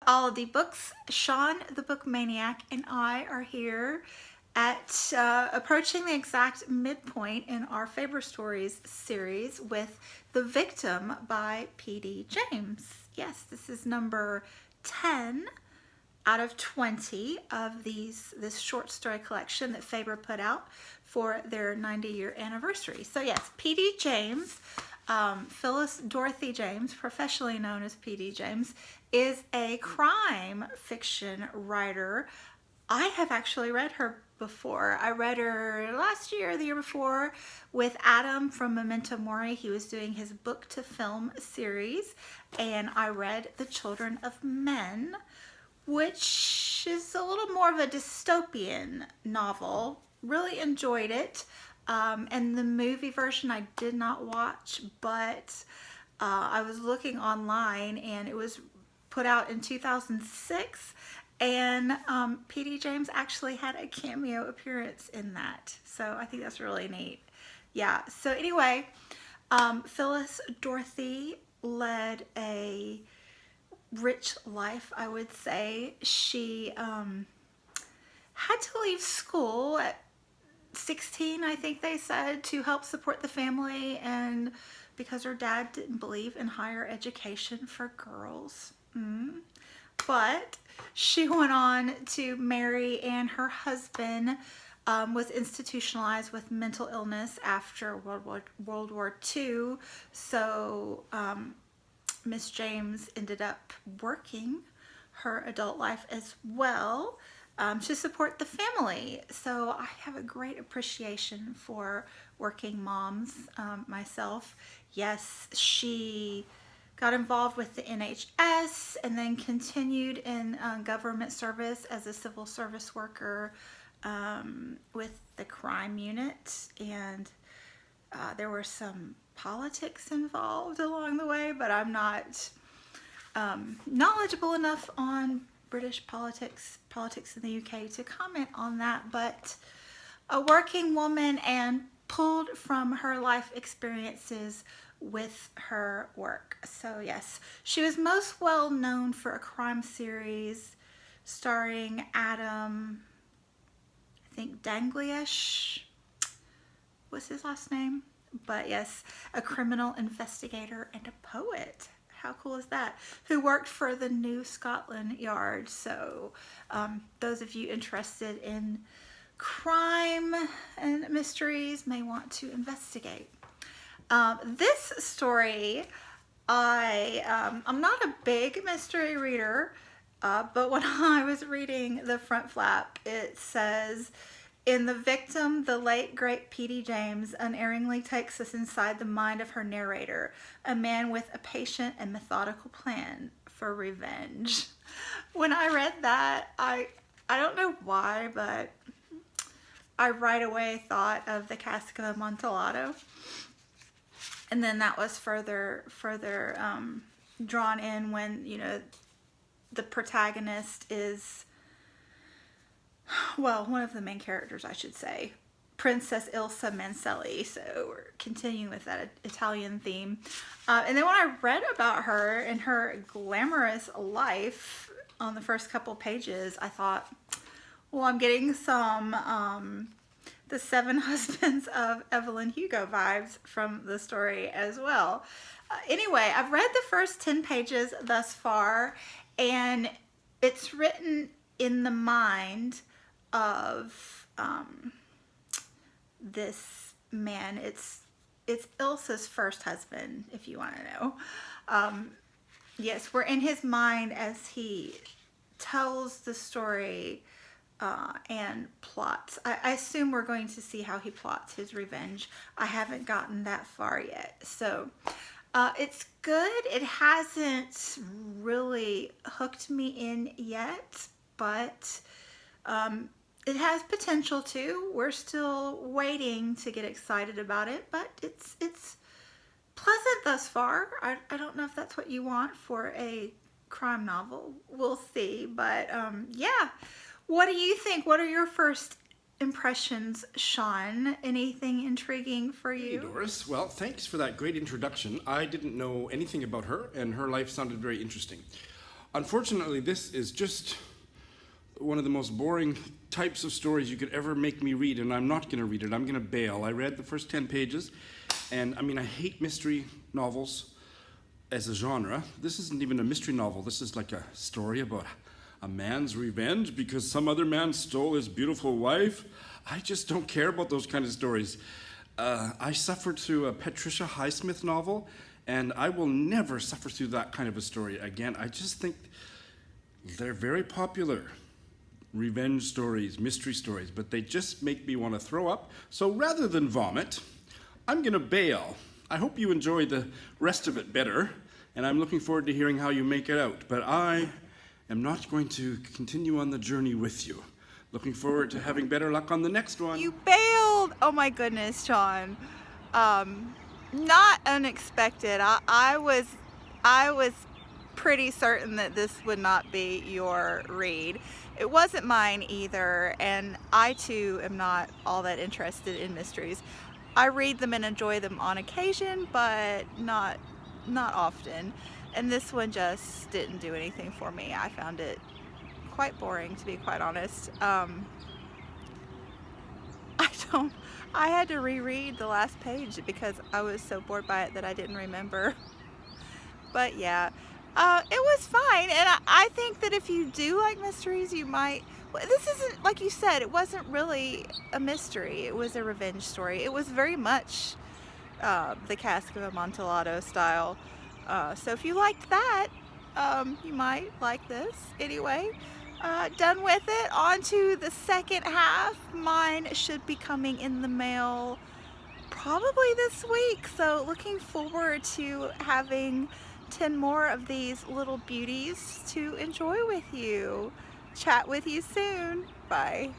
all the books. Shawn, the book maniac, and I are here at approaching the exact midpoint in our Faber Stories series with The Victim by P.D. James. Yes, this is number 10 out of 20 of this short story collection that Faber put out for their 90-year anniversary. So yes, P.D. James, Phyllis Dorothy James, professionally known as P.D. James, is a crime fiction writer. I have actually read her before. I read her last year, the year before, with Adam from Memento Mori. He was doing his book to film series, and I read The Children of Men, which is a little more of a dystopian novel. Really enjoyed it. And the movie version I did not watch, but I was looking online and it was put out in 2006, and P.D. James actually had a cameo appearance in that. So I think that's really neat. Yeah, so anyway, Phyllis Dorothy led a rich life, I would say. She had to leave school at 16, I think they said, to help support the family, and because her dad didn't believe in higher education for girls. But she went on to marry, and her husband was institutionalized with mental illness after World War II. So Miss James ended up working her adult life as well to support the family. So I have a great appreciation for working moms myself. Yes, she got involved with the NHS and then continued in government service as a civil service worker with the crime unit, and there were some politics involved along the way, but I'm not knowledgeable enough on British politics in the UK to comment on that. But a working woman, and pulled from her life experiences with her work. So yes, she was most well known for a crime series starring Adam, I think Danglish was his last name. But yes, a criminal investigator and a poet. How cool is that? Who worked for the New Scotland Yard. So those of you interested in crime and mysteries may want to investigate. This story, I'm not a big mystery reader, but when I was reading the front flap, it says, "In The Victim, the late great P.D. James unerringly takes us inside the mind of her narrator, a man with a patient and methodical plan for revenge." When I read that, I don't know why, but I right away thought of The Cask of Amontillado. And then that was further drawn in when, you know, the protagonist is, well, one of the main characters, I should say, Princess Ilsa Mancelli. So we're continuing with that Italian theme. And then when I read about her and her glamorous life on the first couple pages, I thought, well, I'm getting some The Seven Husbands of Evelyn Hugo vibes from the story as well. Anyway, I've read the first 10 pages thus far, and it's written in the mind of this man. It's Ilsa's first husband, if you want to know. Yes, we're in his mind as he tells the story and plots. I assume we're going to see how he plots his revenge. I haven't gotten that far yet. So it's good. It hasn't really hooked me in yet, but it has potential to. We're still waiting to get excited about it, but it's pleasant thus far. I don't know if that's what you want for a crime novel. We'll see, but yeah. What do you think? What are your first impressions, Shawn? Anything intriguing for you? Hey, Doris. Well, thanks for that great introduction. I didn't know anything about her, and her life sounded very interesting. Unfortunately, this is just one of the most boring types of stories you could ever make me read, and I'm not going to read it. I'm going to bail. I read the first 10 pages, and I mean, I hate mystery novels as a genre. This isn't even a mystery novel. This is like a story about a man's revenge because some other man stole his beautiful wife. I just don't care about those kind of stories. I suffered through a Patricia Highsmith novel, and I will never suffer through that kind of a story again. I just think they're very popular. Revenge stories, mystery stories, but they just make me want to throw up. So rather than vomit, I'm going to bail. I hope you enjoy the rest of it better, and I'm looking forward to hearing how you make it out. But I am not going to continue on the journey with you. Looking forward to having better luck on the next one. You bailed! Oh my goodness, Shawn. Not unexpected. I was pretty certain that this would not be your read. It wasn't mine either, and I too am not all that interested in mysteries. I read them and enjoy them on occasion, but not often. And this one just didn't do anything for me. I found it quite boring, to be quite honest. I had to reread the last page because I was so bored by it that I didn't remember. But yeah, it was fine, and I think that if you do like mysteries, you might. Well, this isn't, like you said, it wasn't really a mystery. It was a revenge story. It was very much the Cask of Amontillado style. So if you liked that, you might like this. Anyway, done with it. On to the second half. Mine should be coming in the mail probably this week. So looking forward to having 10 more of these little beauties to enjoy with you. Chat with you soon. Bye.